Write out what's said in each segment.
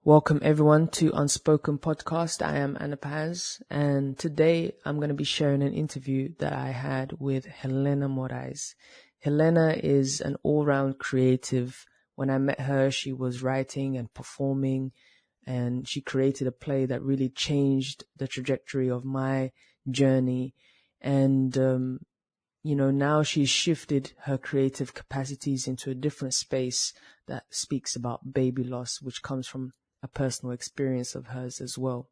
Welcome everyone to Unspoken Podcast. I am Anna Paz, and today I'm going to be sharing an interview that I had with Helena Morais. Helena is an all-round creative. When I met her, she was writing and performing, and she created a play that really changed the trajectory of my journey. And now she's shifted her creative capacities into a different space that speaks about baby loss, which comes from a personal experience of hers as well.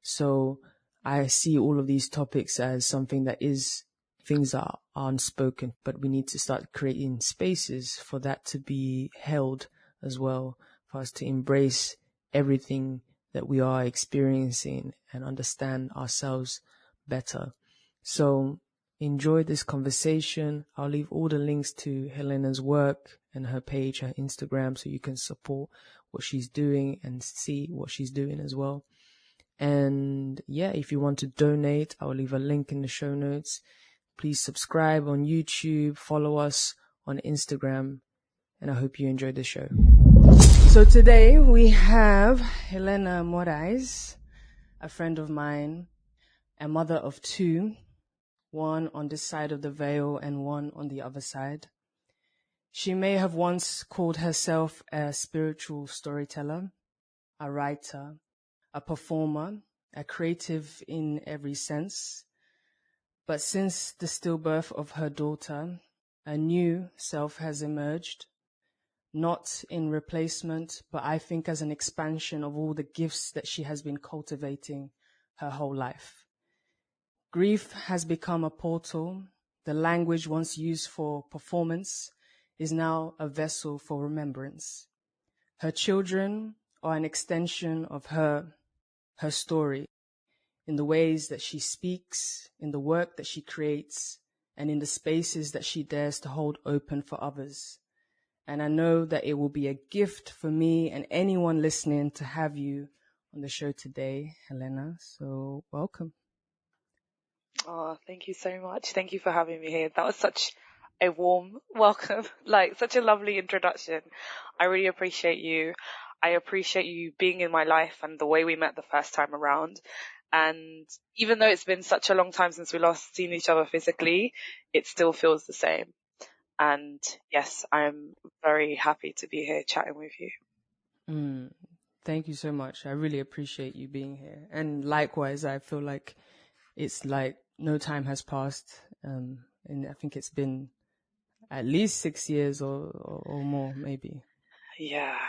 So I see all of these topics as something that is things that are unspoken, but we need to start creating spaces for that to be held as well, for us to embrace everything that we are experiencing and understand ourselves better. So enjoy this conversation. I'll leave all the links to Helena's work and her page, her Instagram, so you can support what she's doing and see what she's doing as well. And yeah, if you want to donate, I'll leave a link in the show notes. Please subscribe on YouTube, follow us on Instagram, and I hope you enjoyed the show. So today we have Helena Morais, a friend of mine, a mother of two, one on this side of the veil and one on the other side. She may have once called herself a spiritual storyteller, a writer, a performer, a creative in every sense. But since the stillbirth of her daughter, a new self has emerged, not in replacement, but I think as an expansion of all the gifts that she has been cultivating her whole life. Grief has become a portal. The language once used for performance is now a vessel for remembrance. Her children are an extension of her story, in the ways that she speaks, in the work that she creates, and in the spaces that she dares to hold open for others. And I know that it will be a gift for me and anyone listening to have you on the show today, Helena. So welcome. Oh, thank you so much. Thank you for having me here. That was such a warm welcome, like such a lovely introduction. I really appreciate you. I appreciate you being in my life and the way we met the first time around. And even though it's been such a long time since we last seen each other physically, it still feels the same. And yes, I'm very happy to be here chatting with you. Thank you so much. I really appreciate you being here. And likewise, I feel like it's like no time has passed. And I think it's been at least 6 years or more, maybe. Yeah,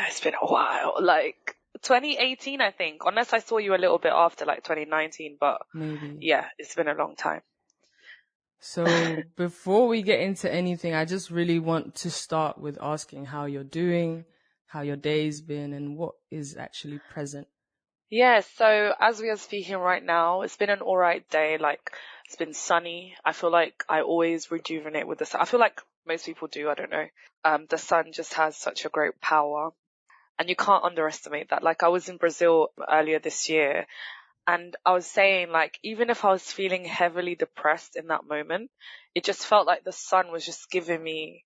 it's been a while. Like 2018, I think, unless I saw you a little bit after, like 2019, but maybe. Yeah, it's been a long time. So before we get into anything, I just really want to start with asking how you're doing, how your day's been, and what is actually present. Yeah, so as we are speaking right now, it's been an all right day. Like, it's been sunny. I feel like I always rejuvenate with the sun. I feel like most people do. I don't know. The sun just has such a great power, and you can't underestimate that. Like, I was in Brazil earlier this year, and I was saying, like, even if I was feeling heavily depressed in that moment, it just felt like the sun was just giving me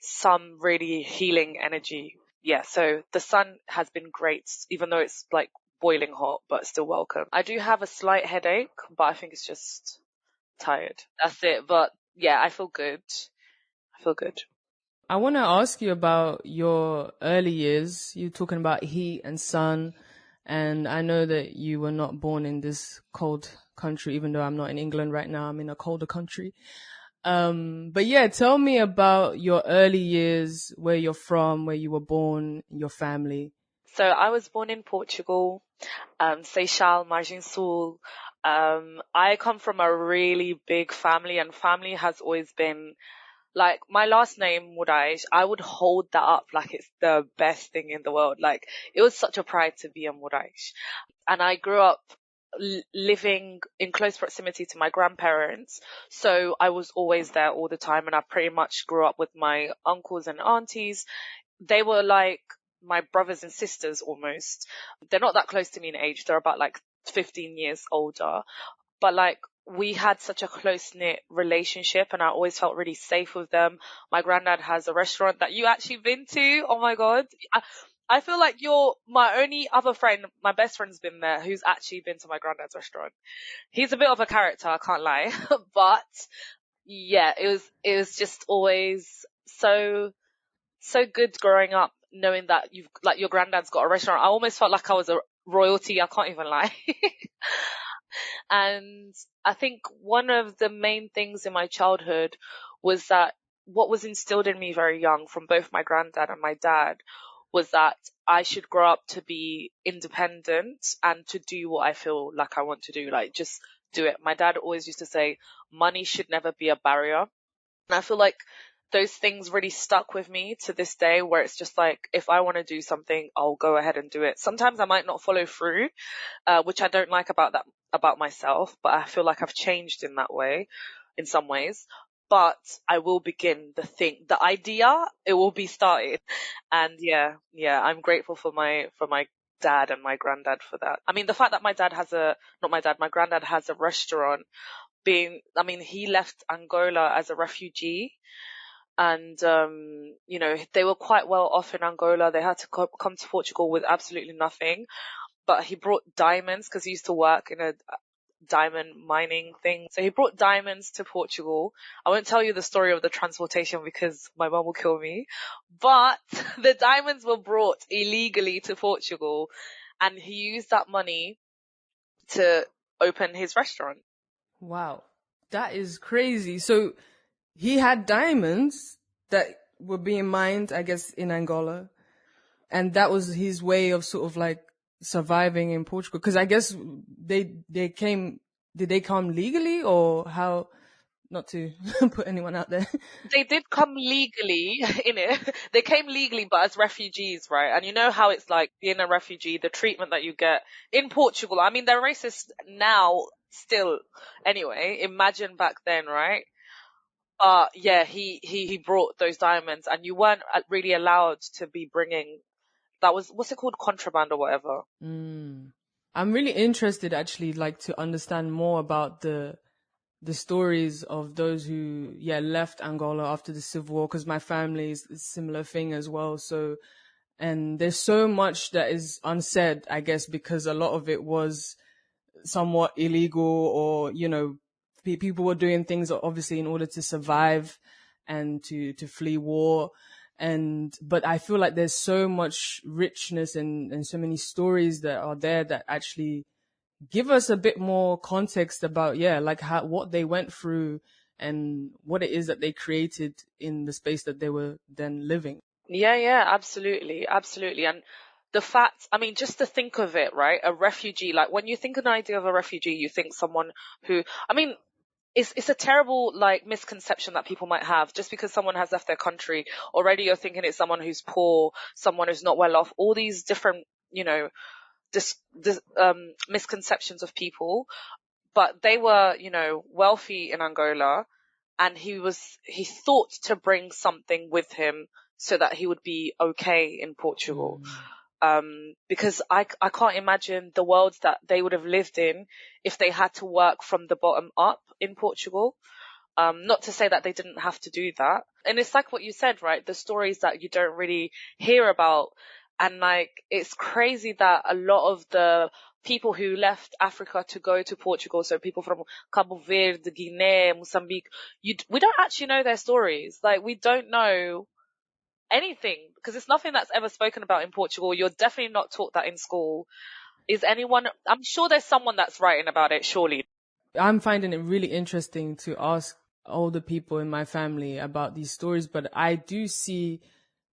some really healing energy. Yeah, so the sun has been great, even though it's like boiling hot, but still welcome. I do have a slight headache, but I think it's just tired. That's it. But yeah, I feel good. I want to ask you about your early years. You're talking about heat and sun, and I know that you were not born in this cold country, even though I'm not in England right now. I'm in a colder country. But yeah, tell me about your early years, where you're from, where you were born, your family. So I was born in Portugal, Seychelles, Margem Sul. I come from a really big family, and family has always been like my last name, Morais. I would hold that up like it's the best thing in the world. Like, it was such a pride to be a Morais. And I grew up living in close proximity to my grandparents. So I was always there all the time, and I pretty much grew up with my uncles and aunties. They were like my brothers and sisters almost. They're not that close to me in age. They're about like 15 years older. But like, we had such a close-knit relationship, and I always felt really safe with them. My granddad has a restaurant that you actually been to. Oh my God. I feel like you're my only other friend. My best friend's been there, who's actually been to my granddad's restaurant. He's a bit of a character, I can't lie, but yeah, it was just always so good growing up, knowing that you've like your granddad's got a restaurant. I almost felt like I was a royalty. I can't even lie. And I think one of the main things in my childhood was that what was instilled in me very young from both my granddad and my dad was that I should grow up to be independent and to do what I feel like I want to do. Like, just do it. My dad always used to say, money should never be a barrier. And I feel like those things really stuck with me to this day, where it's just like, if I want to do something, I'll go ahead and do it. Sometimes I might not follow through, which I don't like about myself, but I feel like I've changed in that way, in some ways. But I will begin the idea, it will be started. And yeah, I'm grateful for my dad and my granddad for that. I mean, the fact that my granddad has a restaurant, he left Angola as a refugee, and they were quite well off in Angola. They had to come to Portugal with absolutely nothing, but he brought diamonds because he used to work in a diamond mining thing. So he brought diamonds to Portugal. I won't tell you the story of the transportation because my mum will kill me, but the diamonds were brought illegally to Portugal, and he used that money to open his restaurant. Wow, that is crazy. So he had diamonds that were being mined, I guess, in Angola, and that was his way of sort of like surviving in Portugal. Because I guess they came. Did they come legally, or how? Not to put anyone out there. They did come legally in it. They came legally, but as refugees, right? And you know how it's like being a refugee, the treatment that you get in Portugal. I mean, they're racist now still. Anyway, imagine back then, right? Yeah, he brought those diamonds, and you weren't really allowed to be bringing. That was, what's it called, contraband or whatever. I'm really interested, actually, like to understand more about the stories of those who left Angola after the civil war, because my family is a similar thing as well. So, and there's so much that is unsaid, I guess, because a lot of it was somewhat illegal, or people were doing things obviously in order to survive and to flee war. But I feel like there's so much richness and so many stories that are there that actually give us a bit more context about, like what they went through and what it is that they created in the space that they were then living. Yeah, absolutely. Absolutely. And the fact, I mean, just to think of it, right? A refugee, like when you think an idea of a refugee, you think someone who, I mean, it's a terrible like misconception that people might have. Just because someone has left their country, already you're thinking it's someone who's poor, someone who's not well off, all these different, misconceptions of people. But they were, wealthy in Angola, and he thought to bring something with him so that he would be okay in Portugal. Because I can't imagine the world that they would have lived in if they had to work from the bottom up in Portugal. Not to say that they didn't have to do that. And it's like what you said, right? The stories that you don't really hear about. And like, it's crazy that a lot of the people who left Africa to go to Portugal, so people from Cabo Verde, Guinea, Mozambique, we don't actually know their stories. Like, we don't know anything because it's nothing that's ever spoken about in Portugal. You're definitely not taught that in school. I'm sure there's someone that's writing about it, surely. I'm finding it really interesting to ask older people in my family about these stories, but I do see,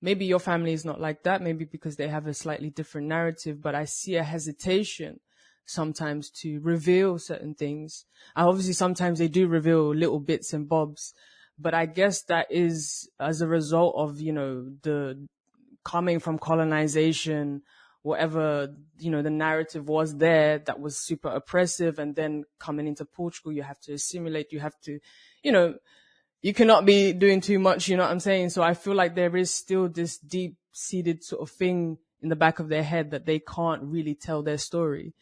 maybe your family is not like that, maybe because they have a slightly different narrative, but I see a hesitation sometimes to reveal certain things. Obviously, sometimes they do reveal little bits and bobs, but I guess that is as a result of, the coming from colonization, whatever, the narrative was there that was super oppressive, and then coming into Portugal, you have to assimilate, you have to, you cannot be doing too much, you know what I'm saying? So I feel like there is still this deep-seated sort of thing in the back of their head that they can't really tell their story,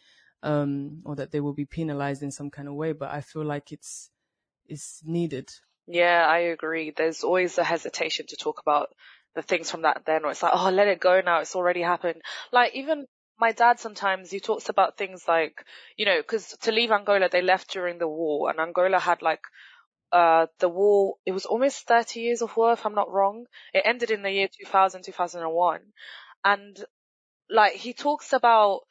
or that they will be penalized in some kind of way. But I feel like it's needed. Yeah, I agree. There's always a hesitation to talk about the things from that then, or it's like, oh, let it go now, it's already happened. Like, even my dad sometimes, he talks about things like, because to leave Angola, they left during the war, and Angola had like, the war, it was almost 30 years of war, if I'm not wrong. It ended in the year 2000, 2001. And like, he talks about,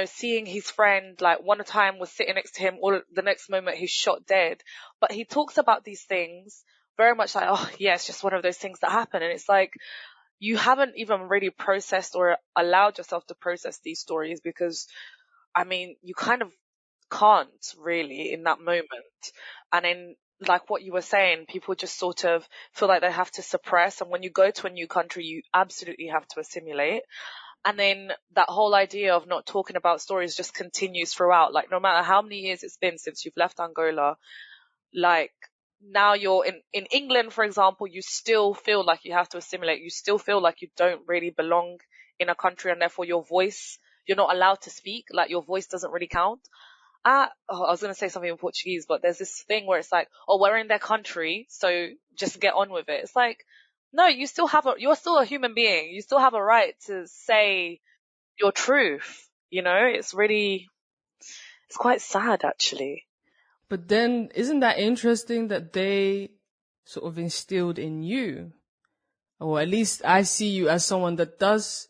seeing his friend, like one time was sitting next to him, or the next moment he's shot dead. But he talks about these things very much like, oh yeah, it's just one of those things that happen. And it's like, you haven't even really processed or allowed yourself to process these stories, because, I mean, you kind of can't really in that moment. And then, like what you were saying, people just sort of feel like they have to suppress. And when you go to a new country, you absolutely have to assimilate. And then that whole idea of not talking about stories just continues throughout. Like, no matter how many years it's been since you've left Angola, like, now you're in England, for example, you still feel like you have to assimilate. You still feel like you don't really belong in a country, and therefore your voice, you're not allowed to speak. Like, your voice doesn't really count. I was going to say something in Portuguese, but there's this thing where it's like, oh, we're in their country, so just get on with it. It's like, no, you're still a human being. You still have a right to say your truth. It's quite sad, actually. But then, isn't that interesting that they sort of instilled in you, or at least I see you as someone that does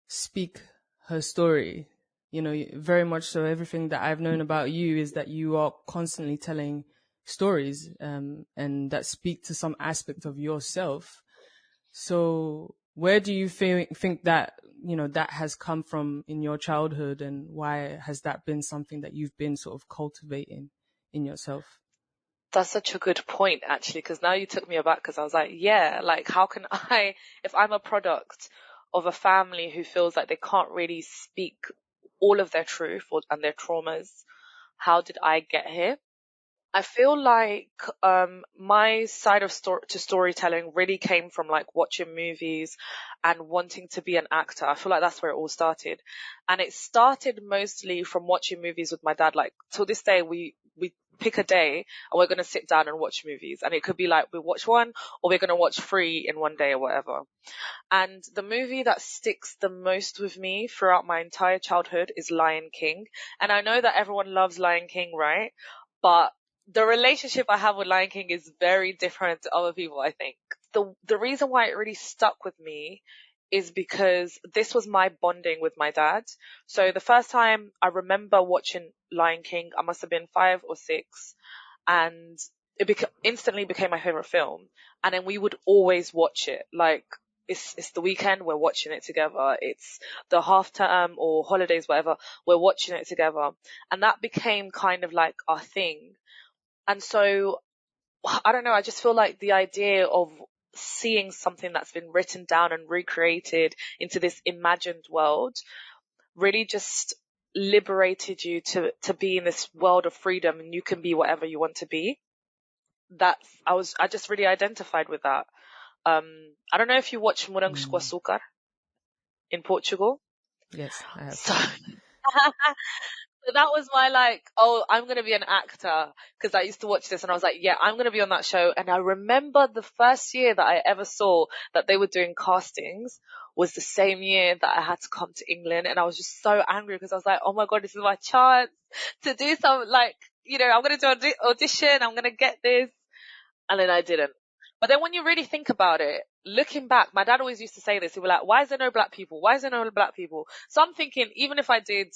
speak her story. Very much so. Everything that I've known about you is that you are constantly telling stories, and that speak to some aspect of yourself. So where do you think that, that has come from in your childhood, and why has that been something that you've been sort of cultivating in yourself? That's such a good point, actually, because now you took me aback, because I was like, yeah, like, how can if I'm a product of a family who feels like they can't really speak all of their truth and their traumas, how did I get here? I feel like my side of storytelling really came from like watching movies and wanting to be an actor. I feel like that's where it all started. And it started mostly from watching movies with my dad. Like, till this day, we pick a day and we're going to sit down and watch movies. And it could be like we watch one, or we're going to watch 3 in one day or whatever. And the movie that sticks the most with me throughout my entire childhood is Lion King. And I know that everyone loves Lion King, right? But the relationship I have with Lion King is very different to other people, I think. The reason why it really stuck with me is because this was my bonding with my dad. So the first time I remember watching Lion King, I must have been 5 or 6, and it instantly became my favorite film. And then we would always watch it. Like, it's the weekend, we're watching it together. It's the half term or holidays, whatever, we're watching it together. And that became kind of like our thing. And so, I don't know, I just feel like the idea of seeing something that's been written down and recreated into this imagined world really just liberated you to be in this world of freedom, and you can be whatever you want to be. I just really identified with that. I don't know if you watch Morangos com Açúcar in Portugal. Yes, I have. So that was my like, oh, I'm going to be an actor, because I used to watch this and I was like, yeah, I'm going to be on that show. And I remember the first year that I ever saw that they were doing castings was the same year that I had to come to England. And I was just so angry, because I was like, oh my God, this is my chance to do some, like, I'm going to do an audition. I'm going to get this. And then I didn't. But then when you really think about it, looking back, my dad always used to say this. He would be like, why is there no black people? Why is there no black people? So I'm thinking, even if I did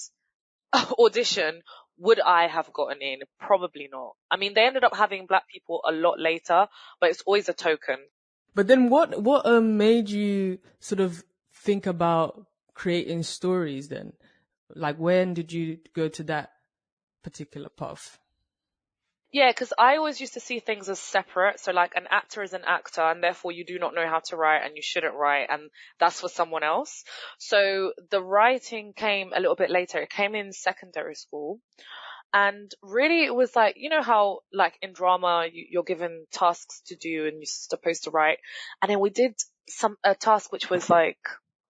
audition, would I have gotten in? Probably not. I mean, they ended up having black people a lot later, but it's always a token. But then what made you sort of think about creating stories then? Like, when did you go to that particular path? Yeah, because I always used to see things as separate. So like, an actor is an actor, and therefore you do not know how to write, and you shouldn't write, and that's for someone else. So the writing came a little bit later. It came in secondary school. And really it was like, how like in drama you're given tasks to do and you're supposed to write. And then we did a task which was like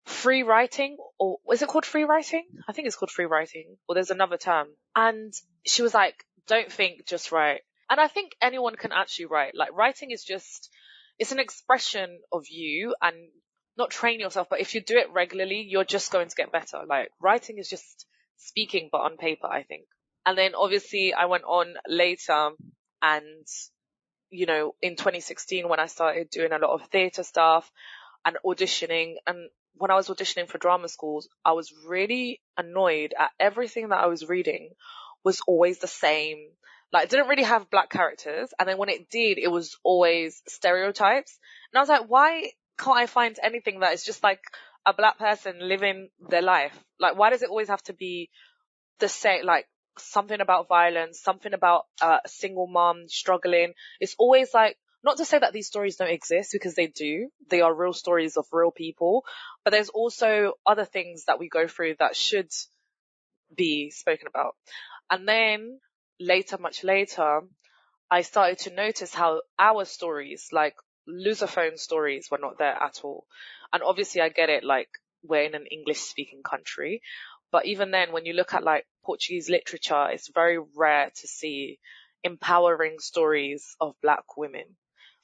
free writing, or is it called free writing? I think it's called free writing, or there's another term. And she was like, don't think, just write. And I think anyone can actually write. Like, writing is just, it's an expression of you, and not train yourself, but if you do it regularly, you're just going to get better. Like writing is just speaking, but on paper, I think. And then obviously I went on later and, in 2016 when I started doing a lot of theatre stuff and auditioning. And when I was auditioning for drama schools, I was really annoyed at everything that I was reading was always the same. Like, it didn't really have black characters. And then when it did, it was always stereotypes. And I was like, why can't I find anything that is just like a black person living their life? Like, why does it always have to be the same? Like, something about violence, something about a single mom struggling. It's always like, not to say that these stories don't exist, because they do. They are real stories of real people. But there's also other things that we go through that should be spoken about. And then later, much later, I started to notice how our stories, like Lusophone stories, were not there at all. And obviously I get it, like we're in an English speaking country. But even then, when you look at like Portuguese literature, it's very rare to see empowering stories of black women.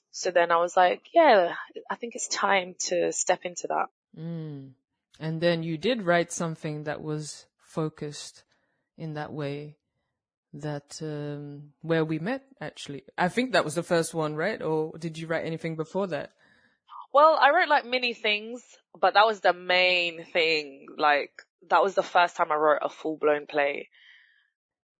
So then I was like, yeah, I think it's time to step into that. And then you did write something that was focused in that way, that where we met, actually. I think that was the first one, right? Or did you write anything before that? Well, I wrote like mini things, but that was the main thing. Like, that was the first time I wrote a full-blown play.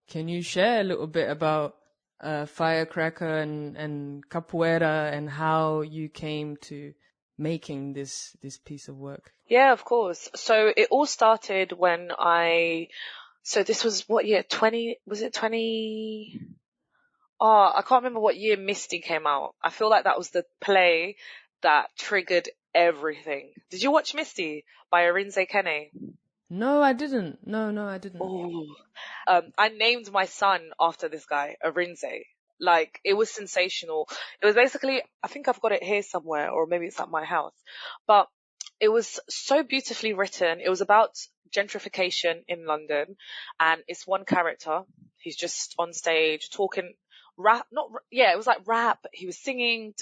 Can you share a little bit about Firecracker and capoeira and how you came to making this piece of work? Yeah, of course. So it all started when so this was what year? Was it 20? Oh, I can't remember what year Misty came out. I feel like that was the play that triggered everything. Did you watch Misty by Arinze Kene? No, I didn't. No, I didn't. Oh. I named my son after this guy, Arinze. Like, it was sensational. It was basically, I think I've got it here somewhere, or maybe it's at my house. But it was so beautifully written. It was about gentrification in London, and it's one character. He's just on stage talking rap, it was like rap. He was singing.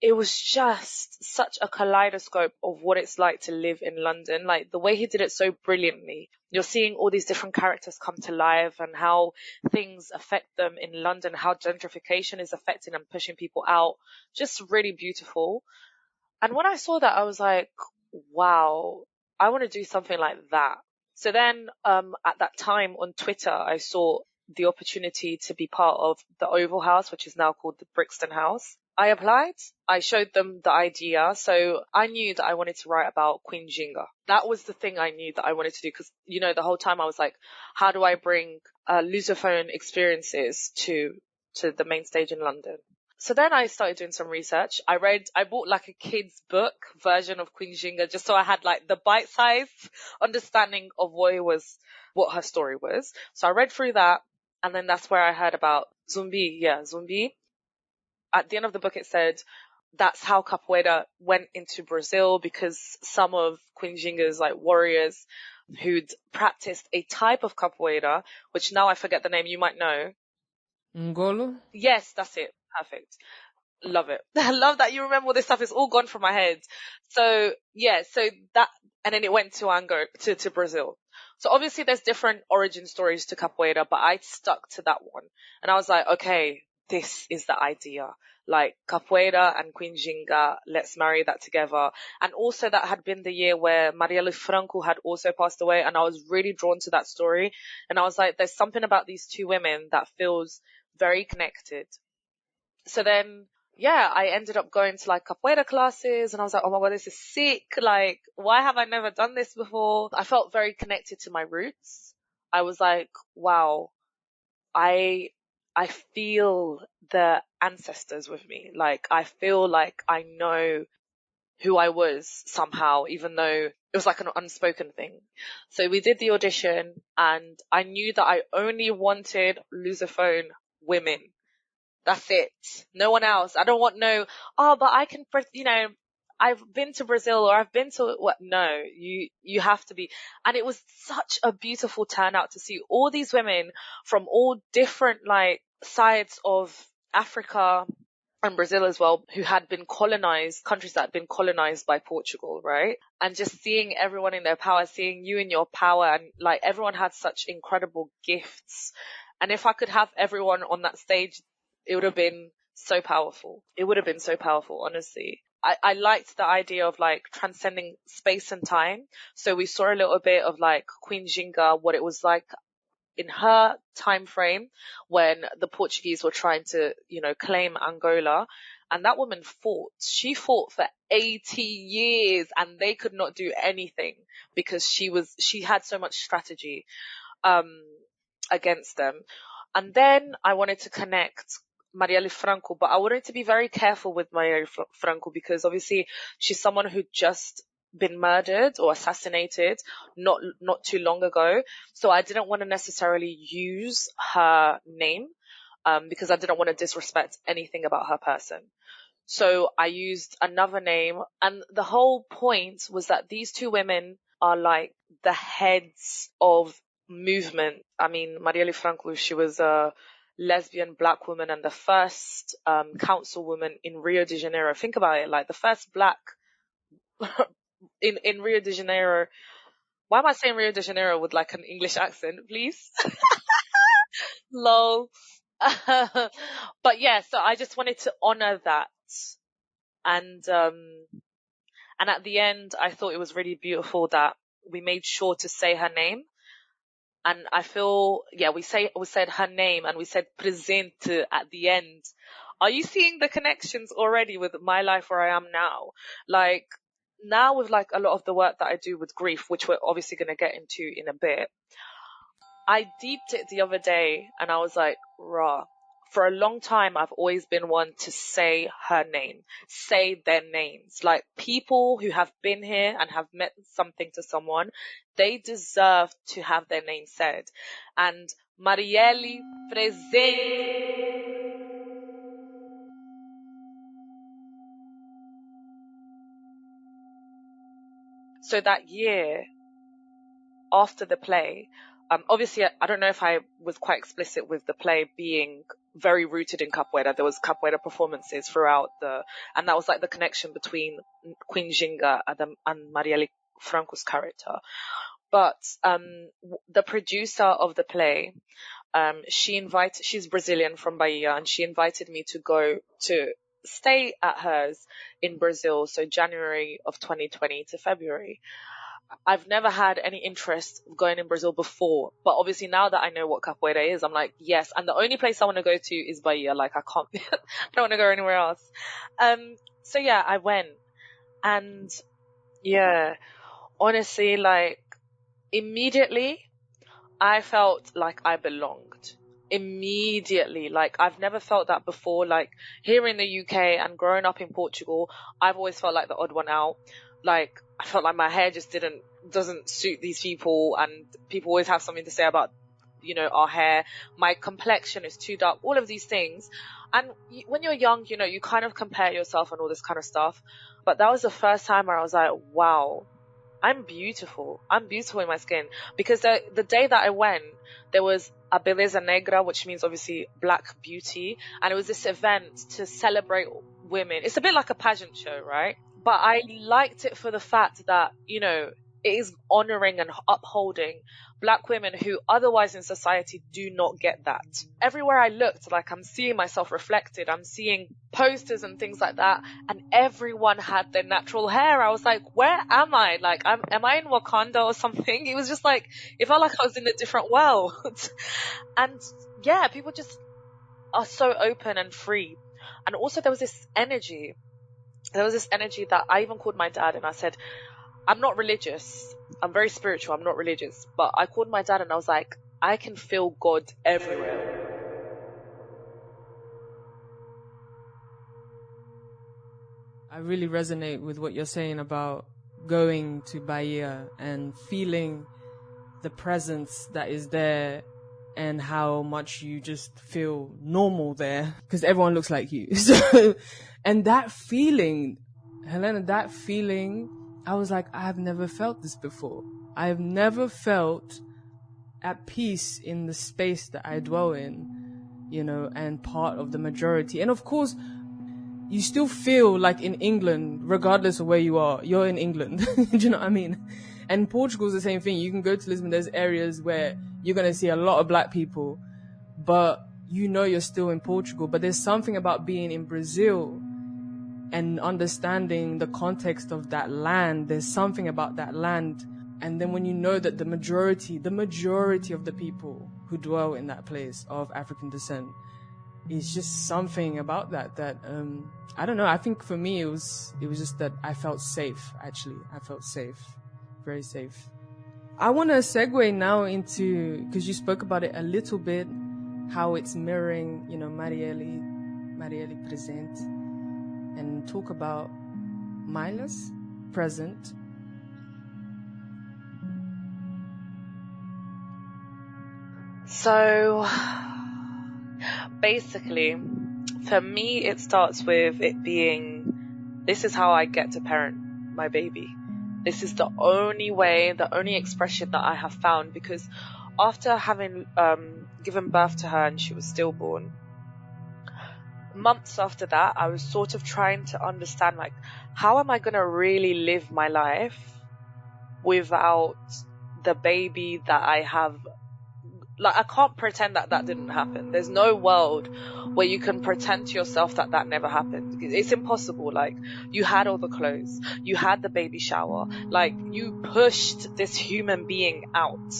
It was just such a kaleidoscope of what it's like to live in London. Like, the way he did it so brilliantly. You're seeing all these different characters come to life and how things affect them in London, how gentrification is affecting and pushing people out. Just really beautiful. And when I saw that, I was like, wow, I want to do something like that. So then, at that time on Twitter, I saw the opportunity to be part of the Oval House, which is now called the Brixton House. I applied. I showed them the idea. So I knew that I wanted to write about Queen Njinga. That was the thing I knew that I wanted to do, because, the whole time I was like, how do I bring Lusophone experiences to the main stage in London? So then I started doing some research. I bought like a kid's book version of Queen Njinga, just so I had like the bite-sized understanding of what her story was. So I read through that, and then that's where I heard about Zumbi. Yeah, Zumbi. At the end of the book, it said that's how capoeira went into Brazil, because some of Queen Njinga's like warriors who'd practiced a type of capoeira, which now I forget the name, you might know. Ngolo? Yes, that's it. Perfect. Love it. I love that you remember all this stuff. It's all gone from my head. So yeah, and then it went to Angola, to Brazil. So obviously there's different origin stories to capoeira, but I stuck to that one. And I was like, okay, this is the idea. Like, capoeira and Queen Njinga, let's marry that together. And also that had been the year where Marielle Franco had also passed away, and I was really drawn to that story. And I was like, there's something about these two women that feels very connected. So then, yeah, I ended up going to like capoeira classes, and I was like, oh my God, this is sick. Like, why have I never done this before? I felt very connected to my roots. I was like, wow, I feel the ancestors with me. Like, I feel like I know who I was somehow, even though it was like an unspoken thing. So we did the audition, and I knew that I only wanted Lusophone women. That's it. No one else. I don't want but I can, I've been to Brazil, or I've been to what? No, you have to be. And it was such a beautiful turnout to see all these women from all different like sides of Africa, and Brazil as well, who had been colonized, countries that had been colonized by Portugal, right? And just seeing everyone in their power, seeing you in your power, and like everyone had such incredible gifts. And if I could have everyone on that stage, it would have been so powerful. It would have been so powerful, honestly. I liked the idea of like transcending space and time. So we saw a little bit of like Queen Njinga, what it was like in her time frame when the Portuguese were trying to, claim Angola. And that woman fought. She fought for 80 years and they could not do anything because she had so much strategy, against them. And then I wanted to connect Marielle Franco, but I wanted to be very careful with Marielle Franco because obviously she's someone who just been murdered or assassinated not too long ago. So I didn't want to necessarily use her name, because I didn't want to disrespect anything about her person. So I used another name, and the whole point was that these two women are like the heads of movement. I mean, Marielle Franco, she was a lesbian black woman and the first councilwoman in Rio de Janeiro. Think about it, like the first black in Rio de Janeiro. Why am I saying Rio de Janeiro with like an English accent, please? Lol. But yeah, so I just wanted to honor that. And at the end, I thought it was really beautiful that we made sure to say her name. And I feel, yeah, we said her name and we said presente at the end. Are you seeing the connections already with my life where I am now? Like now with like a lot of the work that I do with grief, which we're obviously going to get into in a bit, I deeped it the other day and I was like, rah. For a long time, I've always been one to say her name, say their names. Like people who have been here and have meant something to someone, they deserve to have their name said. And Marielle presente. So that year after the play, obviously I don't know if I was quite explicit with the play being very rooted in capoeira. There was capoeira performances throughout and that was like the connection between Queen Njinga and Marielle Franco's character. But the producer of the play, she's Brazilian from Bahia, and she invited me to go to stay at hers in Brazil. So January of 2020 to February. I've never had any interest going in Brazil before, but obviously now that I know what capoeira is, I'm like, yes. And the only place I want to go to is Bahia. Like I can't, I don't want to go anywhere else. So yeah, I went, and yeah, honestly, like immediately I felt like I belonged. Immediately, like I've never felt that before. Like here in the UK and growing up in Portugal, I've always felt like the odd one out. Like I felt like my hair just doesn't suit these people, and people always have something to say about, our hair. My complexion is too dark, all of these things. And when you're young, you kind of compare yourself and all this kind of stuff. But that was the first time where I was like, wow, I'm beautiful. I'm beautiful in my skin. Because the day that I went, there was a Beleza Negra, which means obviously black beauty. And it was this event to celebrate women. It's a bit like a pageant show, right? But I liked it for the fact that, it is honoring and upholding black women who otherwise in society do not get that. Everywhere I looked, like I'm seeing myself reflected. I'm seeing posters and things like that. And everyone had their natural hair. I was like, where am I? Like, am I in Wakanda or something? It was just like, it felt like I was in a different world. And yeah, people just are so open and free. And also there was this energy. There was this energy that I even called my dad and I said, I'm not religious. I'm very spiritual. I'm not religious. But I called my dad and I was like, I can feel God everywhere. I really resonate with what you're saying about going to Bahia and feeling the presence that is there and how much you just feel normal there because everyone looks like you. So, and that feeling, Helena, I was like, I have never felt this before. I have never felt at peace in the space that I dwell in, and part of the majority. And of course, you still feel like in England, regardless of where you are. You're in England. Do you know what I mean? And Portugal's the same thing. You can go to Lisbon, there's areas where you're going to see a lot of black people, but you know you're still in Portugal. But there's something about being in Brazil and understanding the context of that land. There's something about that land. And then when you know that the majority of the people who dwell in that place are of African descent, it's just something about that I don't know. I think for me it was just that I felt safe. Actually, I felt safe, very safe. I want to segue now into, because you spoke about it a little bit, how it's mirroring, Marielle present, and talk about Milas present. So basically, for me, it starts with it being, this is how I get to parent my baby. This is the only way, the only expression that I have found, because after having given birth to her and she was stillborn, months after that, I was sort of trying to understand, like, how am I going to really live my life without the baby that I have? Like, I can't pretend that didn't happen. There's no world where you can pretend to yourself that never happened. It's impossible. Like, you had all the clothes, you had the baby shower, like, you pushed this human being out.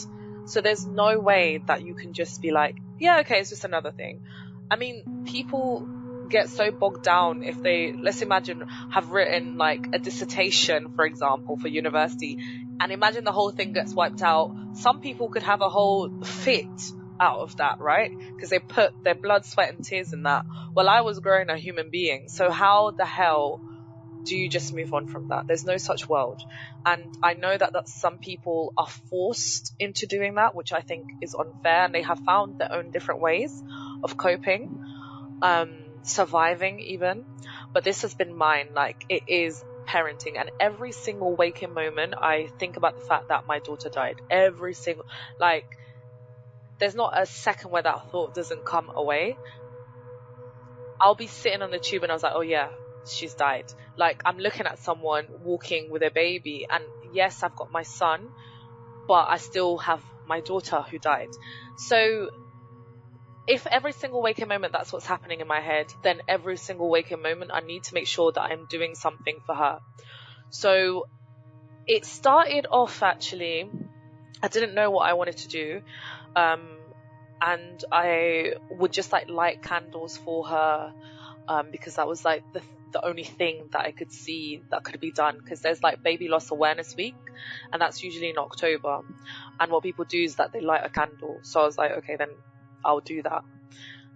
So there's no way that you can just be like, yeah, okay, it's just another thing. I mean, people get so bogged down if they, let's imagine, have written like a dissertation, for example, for university, and imagine the whole thing gets wiped out. Some people could have a whole fit out of that, right? Because they put their blood, sweat and tears in that. Well, I was growing a human being, so how the hell do you just move on from that? There's no such world. And I know that some people are forced into doing that, which I think is unfair, and they have found their own different ways of coping, surviving even. But this has been mine. Like, it is parenting, and every single waking moment I think about the fact that my daughter died. Every single, like, there's not a second where that thought doesn't come away. I'll be sitting on the tube and I was like, oh yeah, she's died. Like, I'm looking at someone walking with a baby, and yes, I've got my son, but I still have my daughter who died. So if every single waking moment that's what's happening in my head, then every single waking moment I need to make sure that I'm doing something for her. So it started off, actually, I didn't know what I wanted to do, and I would just like light candles for her, because that was like the only thing that I could see that could be done, because there's like Baby Loss Awareness Week, and that's usually in October, and what people do is that they light a candle. So I was like, okay, then I'll do that.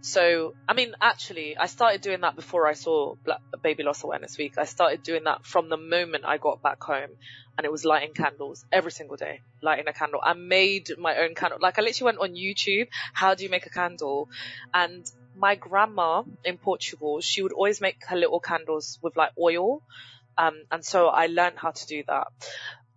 So, I mean, actually, I started doing that before I saw Baby Loss Awareness Week. I started doing that from the moment I got back home, and it was lighting candles every single day, lighting a candle. I made my own candle. Like, I literally went on YouTube, how do you make a candle? And my grandma in Portugal, she would always make her little candles with like oil. And so I learned how to do that.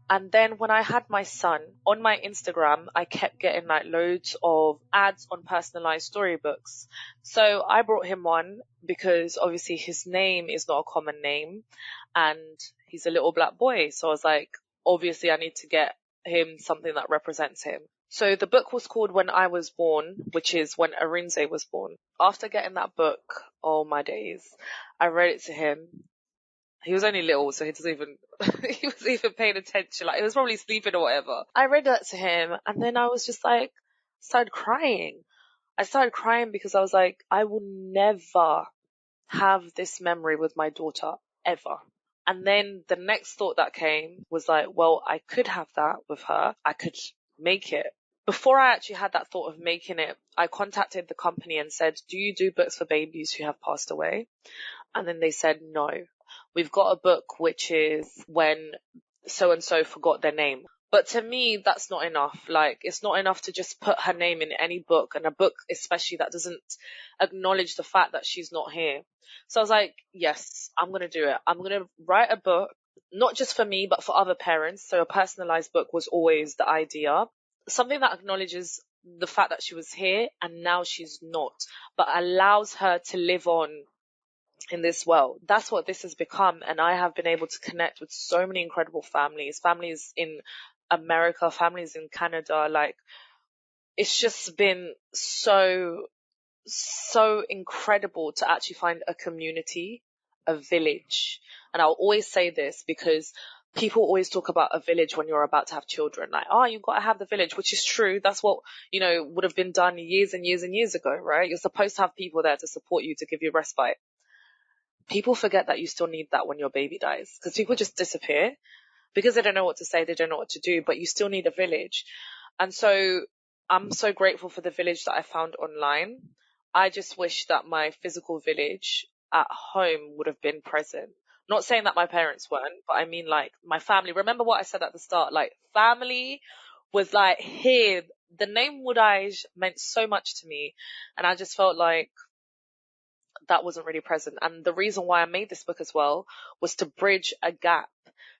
And then when I had my son, on my Instagram, I kept getting like loads of ads on personalized storybooks. So I brought him one because obviously his name is not a common name and he's a little black boy. So I was like, obviously I need to get him something that represents him. So the book was called When I Was Born, which is when Arinze was born. After getting that book, oh my days, I read it to him. He was only little, so he was even paying attention. Like, he was probably sleeping or whatever. I read that to him, and then I was just like, started crying. I started crying because I was like, I will never have this memory with my daughter, ever. And then the next thought that came was like, well, I could have that with her. I could make it. Before I actually had that thought of making it, I contacted the company and said, do you do books for babies who have passed away? And then they said, no. We've got a book which is when so-and-so forgot their name. But to me, that's not enough. Like, it's not enough to just put her name in any book, and a book especially that doesn't acknowledge the fact that she's not here. So I was like, yes, I'm going to do it. I'm going to write a book, not just for me, but for other parents. So a personalized book was always the idea. Something that acknowledges the fact that she was here and now she's not, but allows her to live on in this world. That's what this has become. And I have been able to connect with so many incredible families in America, families in Canada. Like, it's just been so incredible to actually find a community, a village. And I'll always say this because people always talk about a village when you're about to have children. Like, oh, you've got to have the village, which is true. That's what, would have been done years and years and years ago, right? You're supposed to have people there to support you, to give you respite. People forget that you still need that when your baby dies, because people just disappear because they don't know what to say, they don't know what to do, but you still need a village. And so I'm so grateful for the village that I found online. I just wish that my physical village at home would have been present. Not saying that my parents weren't, but I mean, like, my family. Remember what I said at the start? Like, family was like here. The name Morais meant so much to me. And I just felt like that wasn't really present. And the reason why I made this book as well was to bridge a gap.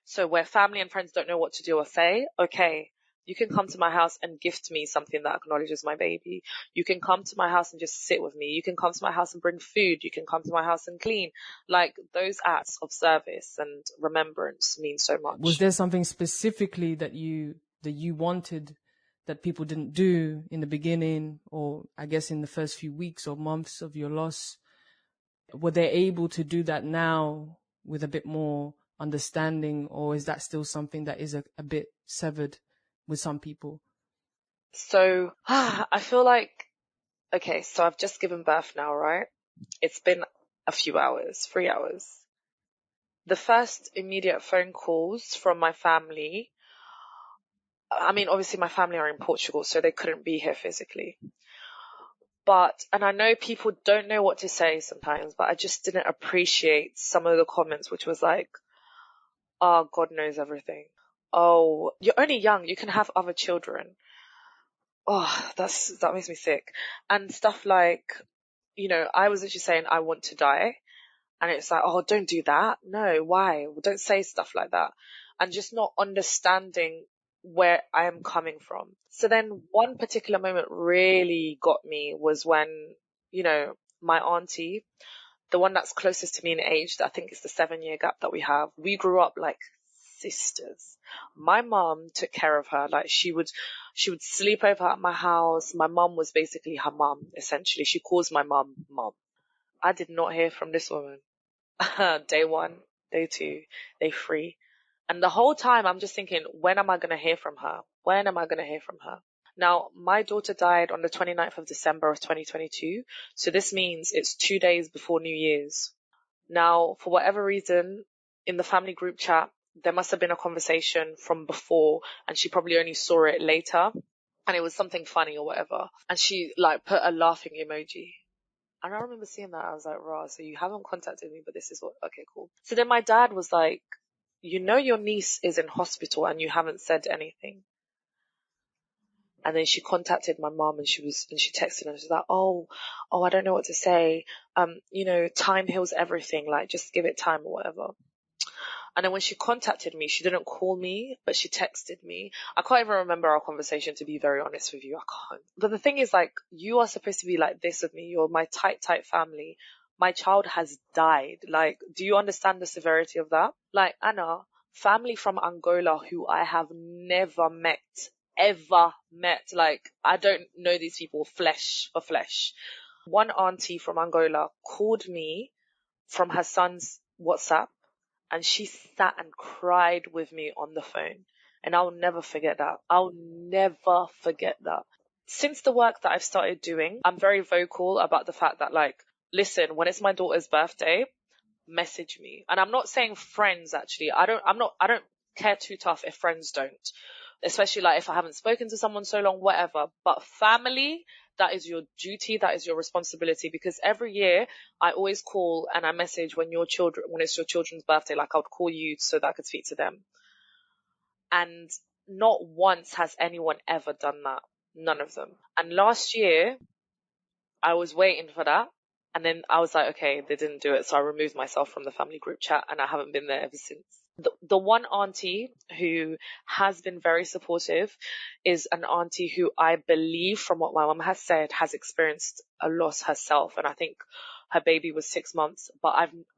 So where family and friends don't know what to do or say, okay, you can come to my house and gift me something that acknowledges my baby. You can come to my house and just sit with me. You can come to my house and bring food. You can come to my house and clean. Like, those acts of service and remembrance mean so much. Was there something specifically that you wanted that people didn't do in the beginning, or I guess in the first few weeks or months of your loss? Were they able to do that now with a bit more understanding, or is that still something that is a bit severed with some people? So I feel like, okay, so I've just given birth now, right? It's been a few hours, 3 hours. The first immediate phone calls from my family, I mean, obviously my family are in Portugal, so they couldn't be here physically. And I know people don't know what to say sometimes, but I just didn't appreciate some of the comments, which was like, oh, God knows everything. Oh, you're only young, you can have other children. Oh, that makes me sick. And stuff like, I was actually saying I want to die. And it's like, oh, don't do that. No, why? Well, don't say stuff like that. And just not understanding where I am coming from. So then one particular moment really got me was when, my auntie, the one that's closest to me in age, I think it's the 7-year gap that we have, we grew up like sisters. My mom took care of her. Like, she would sleep over at my house. My mom was basically her mom, essentially. She calls my mom mom. I did not hear from this woman. Day 1, day 2, day 3. And the whole time I'm just thinking, when am I going to hear from her? When am I going to hear from her? Now, my daughter died on the 29th of December of 2022. So this means it's 2 days before New Year's. Now, for whatever reason, in the family group chat, there must have been a conversation from before, and she probably only saw it later. And it was something funny or whatever. And she like put a laughing emoji. And I remember seeing that. I was like, rah, so you haven't contacted me, but this is what, okay, cool. So then my dad was like, your niece is in hospital and you haven't said anything. And then she contacted my mom and she texted her and she was like, oh, I don't know what to say. Time heals everything. Like, just give it time or whatever. And then when she contacted me, she didn't call me, but she texted me. I can't even remember our conversation, to be very honest with you. I can't. But the thing is, like, you are supposed to be like this with me. You're my tight family. My child has died. Like, do you understand the severity of that? Like, Anna, family from Angola who I have never met, ever met. Like, I don't know these people flesh for flesh. One auntie from Angola called me from her son's WhatsApp, and she sat and cried with me on the phone. And I'll never forget that. I'll never forget that. Since the work that I've started doing, I'm very vocal about the fact that, like, listen, when it's my daughter's birthday, message me. And I'm not saying friends, actually. I don't care too tough if friends don't. Especially, like, if I haven't spoken to someone so long, whatever. But family, that is your duty, that is your responsibility, because every year I always call and I message when it's your children's birthday, like I would call you so that I could speak to them. And not once has anyone ever done that. None of them. And last year I was waiting for that. And then I was like, okay, they didn't do it. So I removed myself from the family group chat and I haven't been there ever since. The one auntie who has been very supportive is an auntie who I believe, from what my mum has said, has experienced a loss herself. And I think her baby was 6 months, but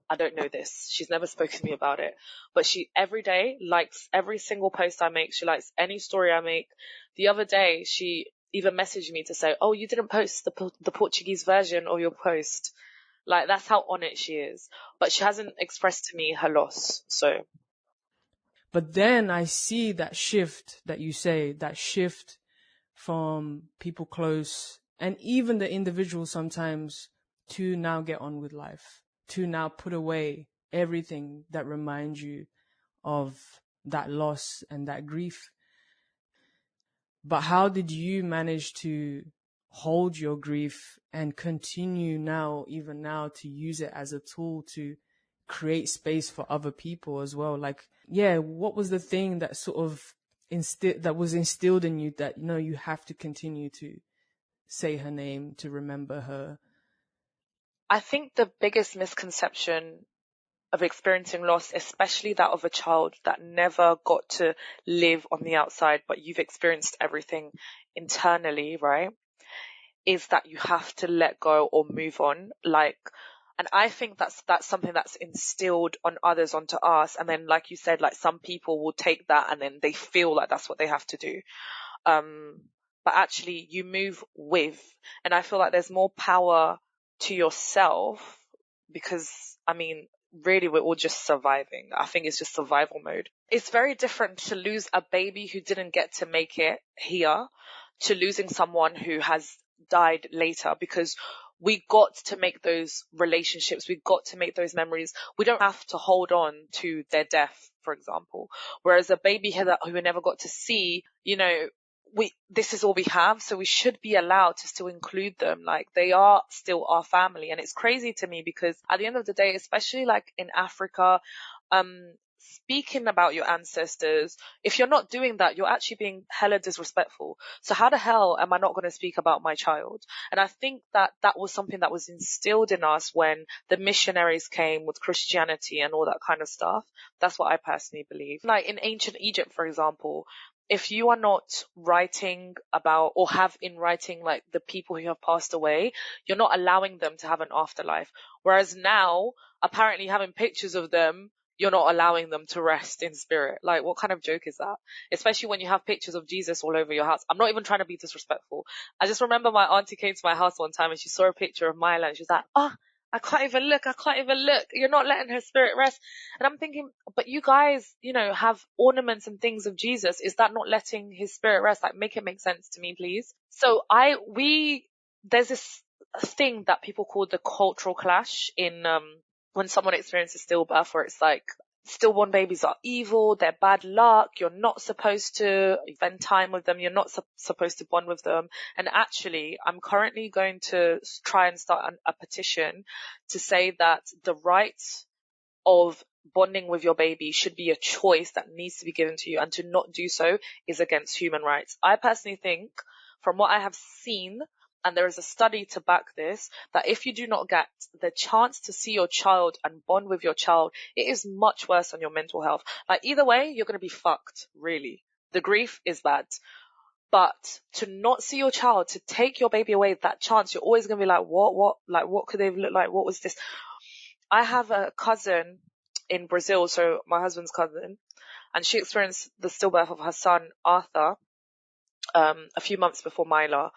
I don't know this. She's never spoken to me about it. But she every day likes every single post I make. She likes any story I make. The other day, she even messaged me to say, "Oh, you didn't post the Portuguese version of your post." Like, that's how on it she is. But she hasn't expressed to me her loss. So But then I see that shift that you say, that shift from people close and even the individual sometimes to now get on with life, to now put away everything that reminds you of that loss and that grief. But how did you manage to hold your grief and continue now, even now, to use it as a tool to create space for other people as well? Like, yeah, what was the thing that sort of that was instilled in you that, you know, you have to continue to say her name, to remember her? I think the biggest misconception of experiencing loss, especially that of a child that never got to live on the outside, but you've experienced everything internally, right? Is that you have to let go or move on. Like, and I think that's something that's instilled on others onto us. And then, like you said, like some people will take that and then they feel like that's what they have to do. But actually you move with, and I feel like there's more power to yourself because, I mean, really we're all just surviving. I think it's just survival mode. It's very different to lose a baby who didn't get to make it here to losing someone who has died later, because we got to make those relationships. We got to make those memories. We don't have to hold on to their death, for example. Whereas a baby here who we never got to see, you know, this is all we have, so we should be allowed to still include them. Like, they are still our family. And it's crazy to me because at the end of the day, especially like in Africa, speaking about your ancestors, if you're not doing that, you're actually being hella disrespectful. So how the hell am I not going to speak about my child? And I think that that was something that was instilled in us when the missionaries came with Christianity and all that kind of stuff. That's what I personally believe. Like in ancient Egypt, for example, if you are not writing about or have in writing like the people who have passed away, you're not allowing them to have an afterlife. Whereas now, apparently having pictures of them, you're not allowing them to rest in spirit. Like, what kind of joke is that? Especially when you have pictures of Jesus all over your house. I'm not even trying to be disrespectful. I just remember my auntie came to my house one time and she saw a picture of Mila and she was like, "Oh, I can't even look. I can't even look. You're not letting her spirit rest." And I'm thinking, but you guys, you know, have ornaments and things of Jesus. Is that not letting his spirit rest? Like, make it make sense to me, please. So there's this thing that people call the cultural clash in, when someone experiences stillbirth, where it's like, stillborn babies are evil, they're bad luck, you're not supposed to spend time with them, you're not supposed to bond with them. And actually, I'm currently going to try and start a petition to say that the right of bonding with your baby should be a choice that needs to be given to you, and to not do so is against human rights. I personally think, from what I have seen, and there is a study to back this, that if you do not get the chance to see your child and bond with your child, it is much worse on your mental health. Like, either way, you're going to be fucked, really. The grief is bad. But to not see your child, to take your baby away, that chance, you're always going to be like, what could they have looked like? What was this? I have a cousin in Brazil, so my husband's cousin, and she experienced the stillbirth of her son, Arthur, a few months before Mila.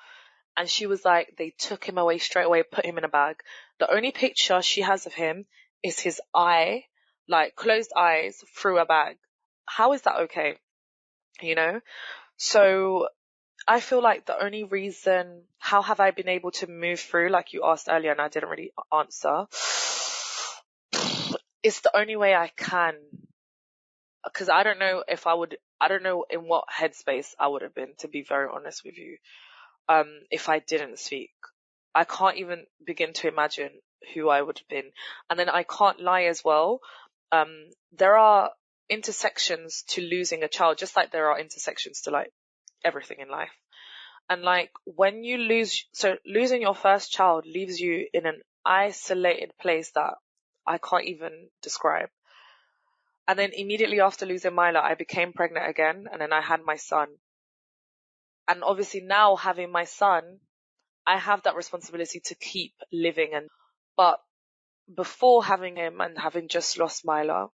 And she was like, they took him away straight away, put him in a bag. The only picture she has of him is his eye, like closed eyes through a bag. How is that okay? You know? So I feel like the only reason, how have I been able to move through, like you asked earlier and I didn't really answer, it's the only way I can. Because I don't know in what headspace I would have been, to be very honest with you. If I didn't speak, I can't even begin to imagine who I would have been. And then I can't lie as well. There are intersections to losing a child, just like there are intersections to like everything in life. And like when you losing your first child leaves you in an isolated place that I can't even describe. And then immediately after losing Mila, I became pregnant again, and then I had my son. And obviously now having my son, I have that responsibility to keep living. But before having him and having just lost Mila,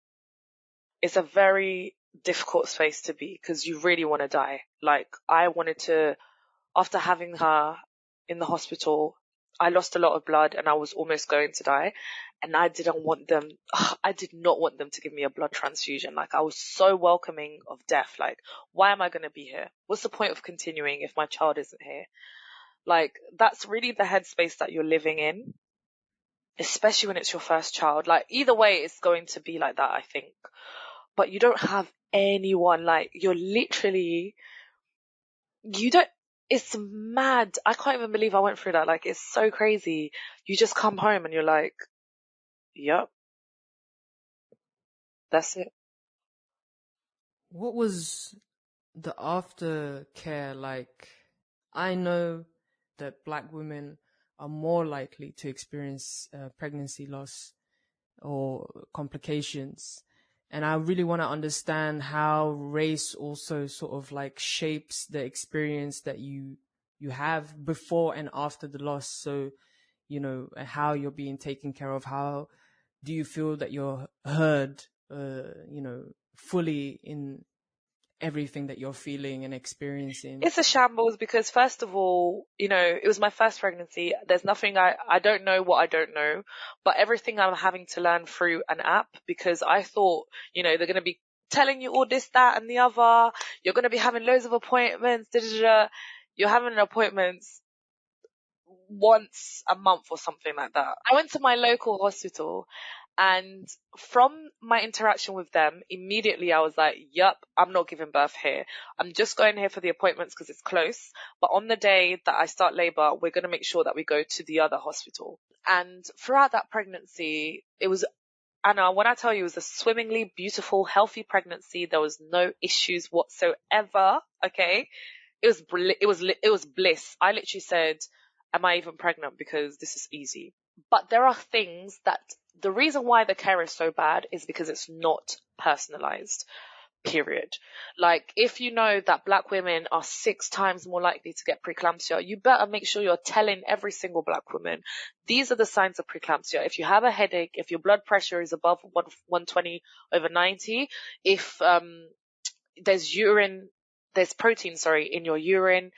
it's a very difficult space to be because you really want to die. Like, I wanted to, after having her in the hospital, I lost a lot of blood and I was almost going to die. And I didn't want them, I did not want them to give me a blood transfusion. Like, I was so welcoming of death. Like, why am I going to be here? What's the point of continuing if my child isn't here? Like, that's really the headspace that you're living in, especially when it's your first child. Like, either way, it's going to be like that, I think. But you don't have anyone. Like, you're literally, you don't, it's mad. I can't even believe I went through that. Like, it's so crazy. You just come home and you're like, yep, that's it. What was the aftercare like? I know that Black women are more likely to experience pregnancy loss or complications. And I really want to understand how race also sort of like shapes the experience that you have before and after the loss. So, you know, how you're being taken care of. How do you feel that you're heard, you know, fully in everything that you're feeling and experiencing? It's a shambles because, first of all, you know, it was my first pregnancy. There's nothing I don't know what I don't know, but everything I'm having to learn through an app, because I thought, you know, they're going to be telling you all this, that, and the other. You're going to be having loads of appointments. Da, da, da. You're having appointments once a month or something like that. I went to my local hospital, and from my interaction with them, immediately I was like, yup, I'm not giving birth here. I'm just going here for the appointments because it's close. But on the day that I start labor, we're going to make sure that we go to the other hospital. And throughout that pregnancy, it was, Anna, when I tell you it was a swimmingly beautiful, healthy pregnancy, there was no issues whatsoever. Okay. It was bliss. I literally said, am I even pregnant? Because this is easy. But there are things that the reason why the care is so bad is because it's not personalized, period. Like, if you know that Black women are 6 times more likely to get preeclampsia, you better make sure you're telling every single Black woman, these are the signs of preeclampsia. If you have a headache, if your blood pressure is above 120/90, if there's protein, in your urine,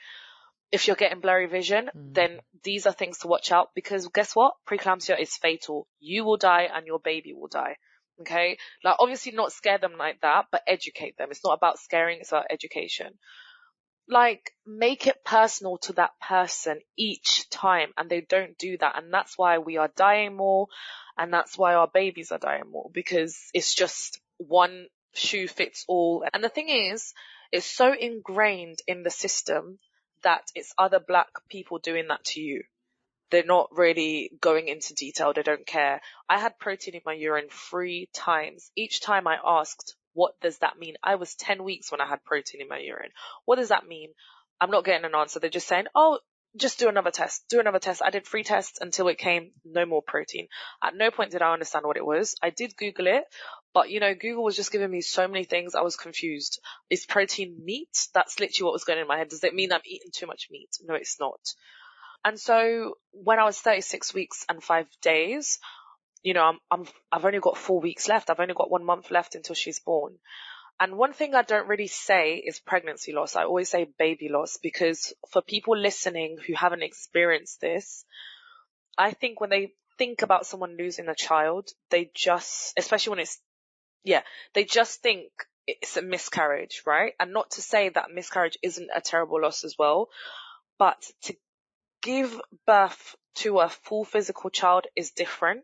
if you're getting blurry vision, then these are things to watch out, because guess what? Preeclampsia is fatal. You will die and your baby will die. Okay? Like, obviously not scare them like that, but educate them. It's not about scaring, it's about education. Like, make it personal to that person each time, and they don't do that. And that's why we are dying more, and that's why our babies are dying more, because it's just one shoe fits all. And the thing is, it's so ingrained in the system that it's other Black people doing that to you. They're not really going into detail. They don't care. I had protein in my urine 3 times. Each time I asked, what does that mean? I was 10 weeks when I had protein in my urine. What does that mean? I'm not getting an answer. They're just saying, oh, just do another test. Do another test. I did 3 tests until it came no more protein. At no point did I understand what it was. I did Google it, but you know, Google was just giving me so many things. I was confused. Is protein meat? That's literally what was going in my head. Does it mean I'm eating too much meat? No, it's not. And so when I was 36 weeks and 5 days, you know, I've only got 4 weeks left. I've only got 1 month left until she's born. And one thing I don't really say is pregnancy loss. I always say baby loss, because for people listening who haven't experienced this, I think when they think about someone losing a child, they just, especially when they just think it's a miscarriage, right? And not to say that miscarriage isn't a terrible loss as well, but to give birth to a full physical child is different.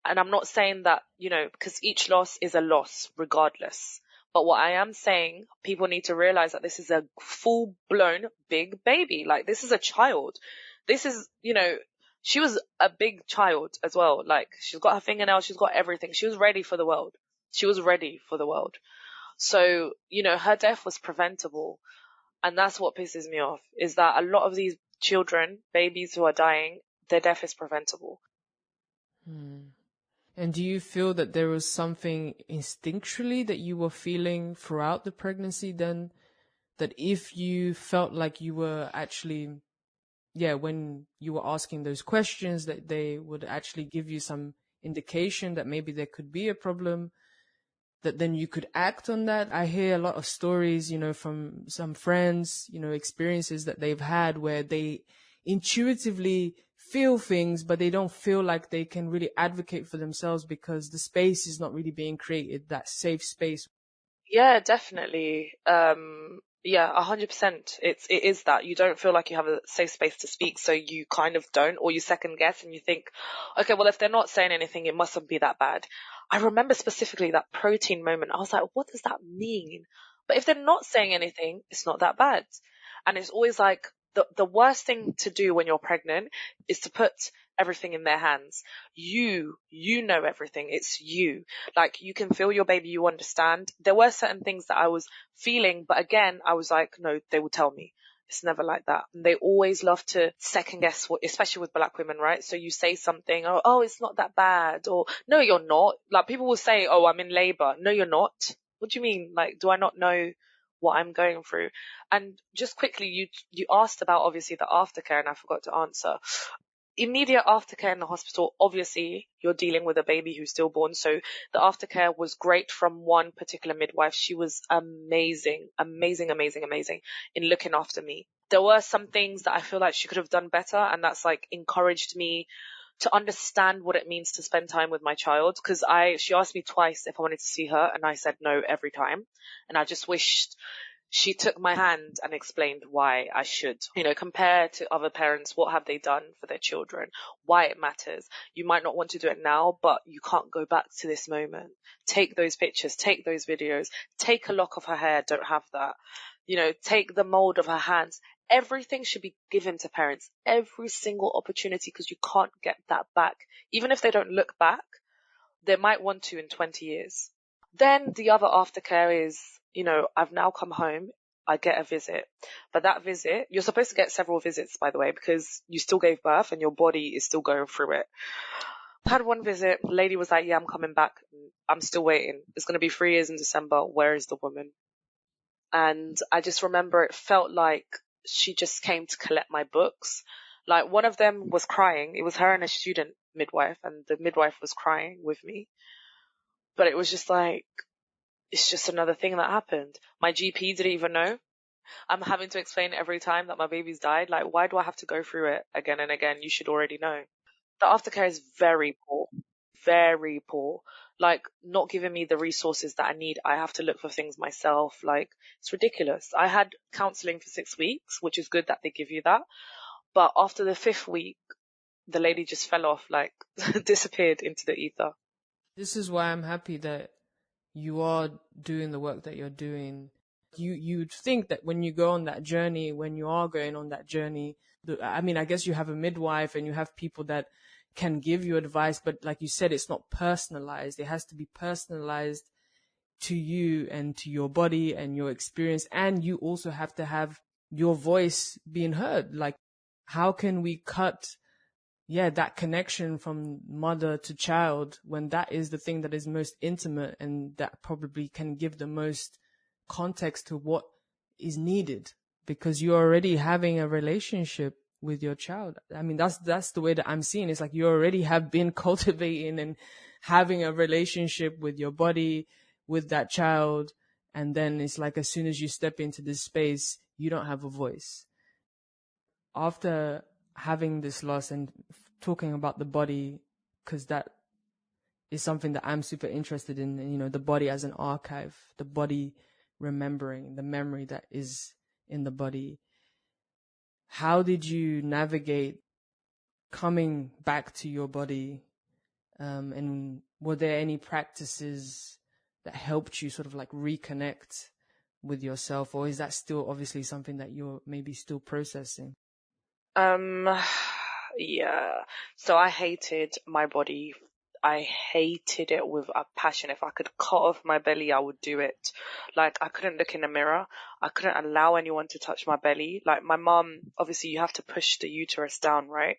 And I'm not saying that, you know, because each loss is a loss regardless. But what I am saying, people need to realize that this is a full blown big baby. Like, this is a child. This is, you know, she was a big child as well. Like, she's got her fingernails, she's got everything. She was ready for the world. She was ready for the world. So, you know, her death was preventable. And that's what pisses me off, is that a lot of these children, babies who are dying, their death is preventable. And do you feel that there was something instinctually that you were feeling throughout the pregnancy then, that if you felt like you were actually, when you were asking those questions, that they would actually give you some indication that maybe there could be a problem, that then you could act on that. I hear a lot of stories, from some friends, experiences that they've had where they intuitively feel things, but they don't feel like they can really advocate for themselves because the space is not really being created, that safe space. Yeah, definitely. Yeah, 100%. It is that you don't feel like you have a safe space to speak, so you kind of don't, or you second guess and you think, okay, well, if they're not saying anything, it mustn't be that bad. I remember specifically that protein moment. I was like, what does that mean? But if they're not saying anything, it's not that bad. And it's always like the worst thing to do when you're pregnant is to put everything in their hands. You know everything. It's you. Like, you can feel your baby, you understand. There were certain things that I was feeling, but again, I was like, no, they will tell me. It's never like that. And they always love to second guess what, especially with Black women, right? So you say something, oh, it's not that bad, or no, you're not. Like, people will say, oh, I'm in labor. No, you're not. What do you mean? Like, do I not know what I'm going through? And just quickly, you asked about obviously the aftercare, and I forgot to answer. Immediate aftercare in the hospital, obviously you're dealing with a baby who's stillborn, so the aftercare was great from one particular midwife. She was amazing in looking after me. There were some things that I feel like she could have done better, and that's like encouraged me to understand what it means to spend time with my child, because she asked me twice if I wanted to see her, and I said no every time, and I just wished she took my hand and explained why I should. Compare to other parents, what have they done for their children, why it matters. You might not want to do it now, but you can't go back to this moment. Take those pictures, take those videos, take a lock of her hair, don't have that. Take the mold of her hands. Everything should be given to parents, every single opportunity, because you can't get that back. Even if they don't look back, they might want to in 20 years. Then the other aftercare is, I've now come home, I get a visit. But that visit, you're supposed to get several visits, by the way, because you still gave birth and your body is still going through it. I had one visit, the lady was like, yeah, I'm coming back. I'm still waiting. It's going to be 3 years in December. Where is the woman? And I just remember it felt like she just came to collect my books. Like, one of them was crying. It was her and a student midwife, and the midwife was crying with me. But it was just like, it's just another thing that happened. My GP didn't even know. I'm having to explain every time that my baby's died. Like, why do I have to go through it again and again? You should already know. The aftercare is very poor. Very poor. Like, not giving me the resources that I need. I have to look for things myself. Like, it's ridiculous. I had counseling for 6 weeks, which is good that they give you that. But after the 5th week, the lady just fell off, like, disappeared into the ether. This is why I'm happy that you are doing the work that you're doing. You'd think that when you go on that journey, when you are going on that journey, I guess you have a midwife and you have people that can give you advice, but like you said, it's not personalized. It has to be personalized to you and to your body and your experience. And you also have to have your voice being heard. Like, how can we cut that connection from mother to child when that is the thing that is most intimate and that probably can give the most context to what is needed, because you're already having a relationship with your child. That's the way that I'm seeing it. It's like you already have been cultivating and having a relationship with your body, with that child. And then it's like, as soon as you step into this space, you don't have a voice. After having this loss and talking about the body, because that is something that I'm super interested in, the body as an archive, the body remembering, the memory that is in the body. How did you navigate coming back to your body? And were there any practices that helped you sort of like reconnect with yourself, or is that still obviously something that you're maybe still processing? Yeah. So I hated my body. I hated it with a passion. If I could cut off my belly, I would do it. Like, I couldn't look in the mirror. I couldn't allow anyone to touch my belly. Like, my mom, obviously you have to push the uterus down, right?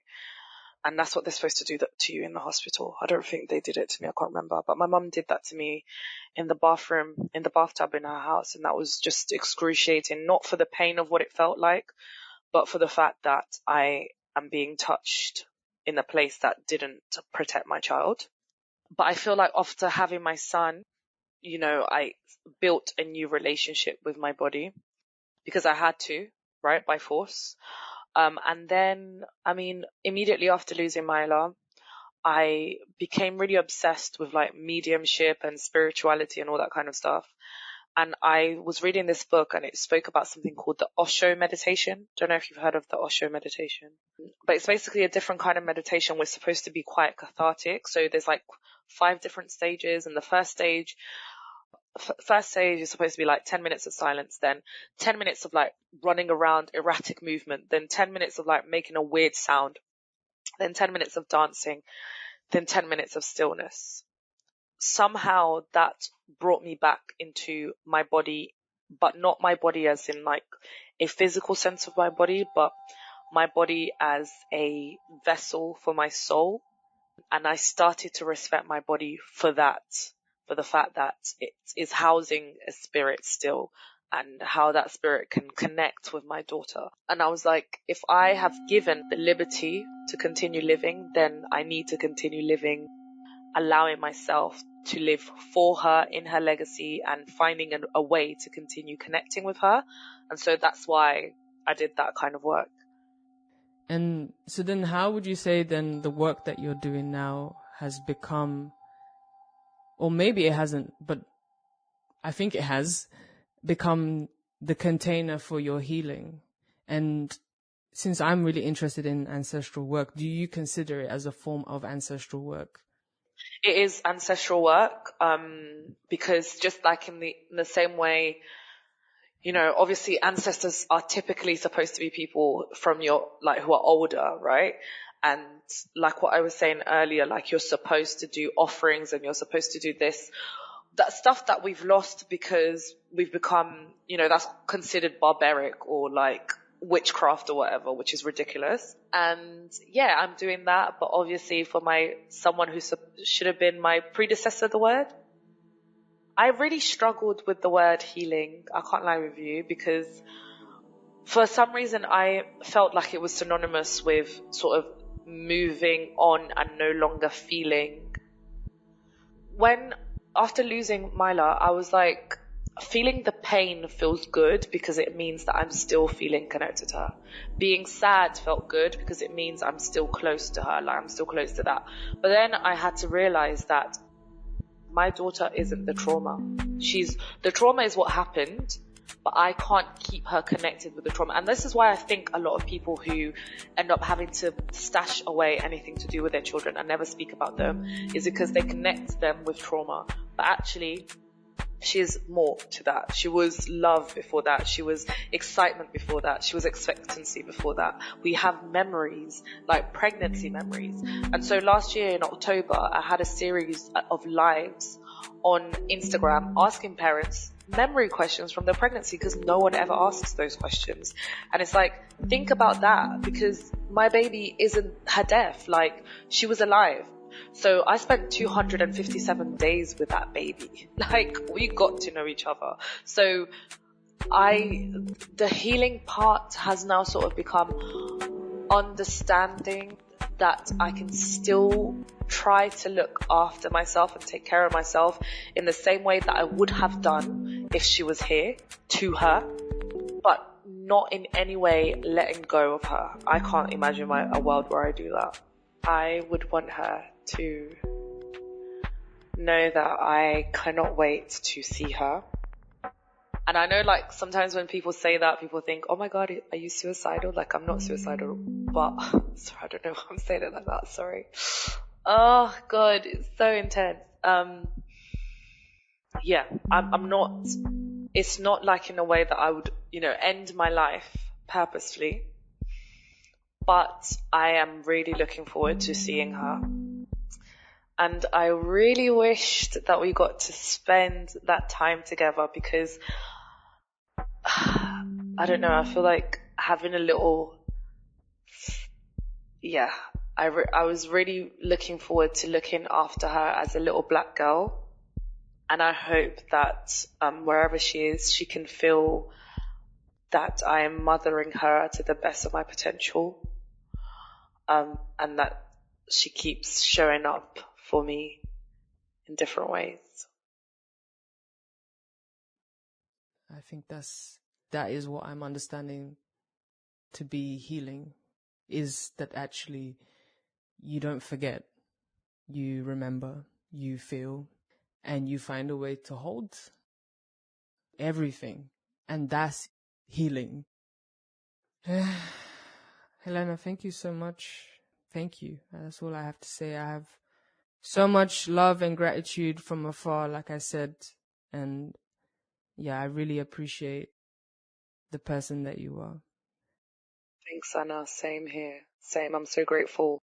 And that's what they're supposed to do to you in the hospital. I don't think they did it to me. I can't remember. But my mom did that to me in the bathroom, in the bathtub in her house. And that was just excruciating. Not for the pain of what it felt like, but for the fact that I am being touched in a place that didn't protect my child. But I feel like after having my son, I built a new relationship with my body because I had to, right, by force. And then, immediately after losing Myla, I became really obsessed with like mediumship and spirituality and all that kind of stuff. And I was reading this book and it spoke about something called the Osho meditation. Don't know if you've heard of the Osho meditation, but it's basically a different kind of meditation. We're supposed to be quite cathartic. So there's like 5 different stages. And the first stage is supposed to be like 10 minutes of silence, then 10 minutes of like running around, erratic movement, then 10 minutes of like making a weird sound, then 10 minutes of dancing, then 10 minutes of stillness. Somehow that brought me back into my body, but not my body as in like a physical sense of my body, but my body as a vessel for my soul. And I started to respect my body for that, for the fact that it is housing a spirit still, and how that spirit can connect with my daughter. And I was like, if I have given the liberty to continue living, then I need to continue living, allowing myself to live for her in her legacy and finding a way to continue connecting with her. And so that's why I did that kind of work. And so then how would you say then the work that you're doing now has become, or maybe it hasn't, but I think it has become the container for your healing? And since I'm really interested in ancestral work, do you consider it as a form of ancestral work? It is ancestral work, because just like in the same way, obviously ancestors are typically supposed to be people from who are older, right? And like what I was saying earlier, like you're supposed to do offerings and you're supposed to do this, that stuff that we've lost because we've become, that's considered barbaric or like witchcraft or whatever, which is ridiculous. And yeah, I'm doing that, but obviously for someone who should have been my predecessor, the word, I really struggled with the word healing. I can't lie with you, because for some reason I felt like it was synonymous with sort of moving on and no longer feeling. After losing Myla, I was like, feeling the pain feels good because it means that I'm still feeling connected to her. Being sad felt good because it means I'm still close to her, like I'm still close to that. But then I had to realize that my daughter isn't the trauma. The trauma is what happened, but I can't keep her connected with the trauma. And this is why I think a lot of people who end up having to stash away anything to do with their children and never speak about them is because they connect them with trauma. But actually, she's more to that. She was love before that. She was excitement before that. She was expectancy before that. We have memories, like pregnancy memories. And so last year in October, I had a series of lives on Instagram asking parents memory questions from their pregnancy, because no one ever asks those questions. And it's like, think about that, because my baby isn't her death. Like, she was alive. So I spent 257 days with that baby. Like, we got to know each other. So the healing part has now sort of become understanding that I can still try to look after myself and take care of myself in the same way that I would have done if she was here, to her, but not in any way letting go of her. I can't imagine a world where I do that. I would want her to know that I cannot wait to see her. And I know, like, sometimes when people say that, people think, oh my God, are you suicidal? Like, I'm not suicidal, but sorry, I don't know why I'm saying it like that, sorry. Oh God, it's so intense. Yeah, I'm not, it's not like in a way that I would, end my life purposefully, but I am really looking forward to seeing her. And I really wished that we got to spend that time together, because I don't know, I feel like having a little, I was really looking forward to looking after her as a little black girl. And I hope that wherever she is, she can feel that I am mothering her to the best of my potential, and that she keeps showing up for me in different ways. I think that is what I'm understanding to be healing, is that actually you don't forget, you remember, you feel, and you find a way to hold everything. And that's healing. Helena, thank you so much. Thank you. That's all I have to say. I have so much love and gratitude from afar, like I said. And yeah, I really appreciate the person that you are. Thanks, Anna. Same here. Same. I'm so grateful